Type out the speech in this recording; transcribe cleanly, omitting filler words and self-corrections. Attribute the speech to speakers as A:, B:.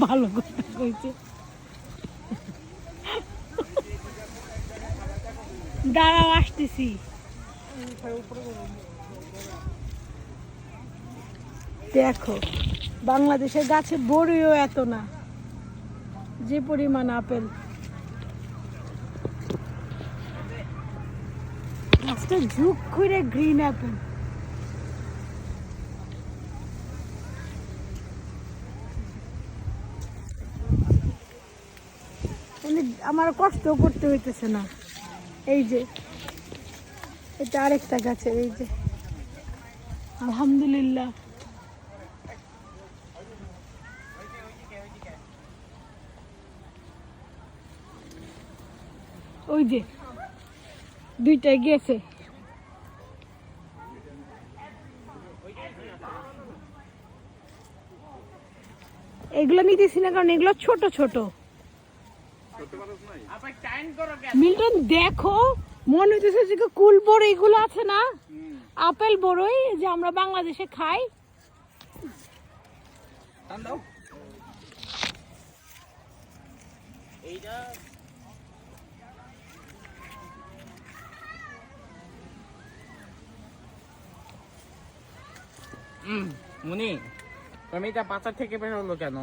A: ভালো কথা কইছে। দাঁড়াও আসতেছি। দেখো বাংলাদেশের গাছে বড়ইও এত না, যে পরিমাণ আপেল। গাছটা ঝুঁক করে গ্রিন আপেল। আমার কষ্ট করতে হইতেছে না। এই যে এটা আরেকটা গাছের, এই যে আলহামদুলিল্লাহ। ওই যে দুইটা গেছে। এগুলো নিতেছি না কারণ এগুলো ছোট ছোট। মিল্টন দেখো মনে হইতেছে যে কুল বড়ই গুলো আছে না, আপেল বড়ই যে আমরা বাংলাদেশে খাই।
B: মুনি, তুমি এটা পাচার থেকে বের হলো কেন?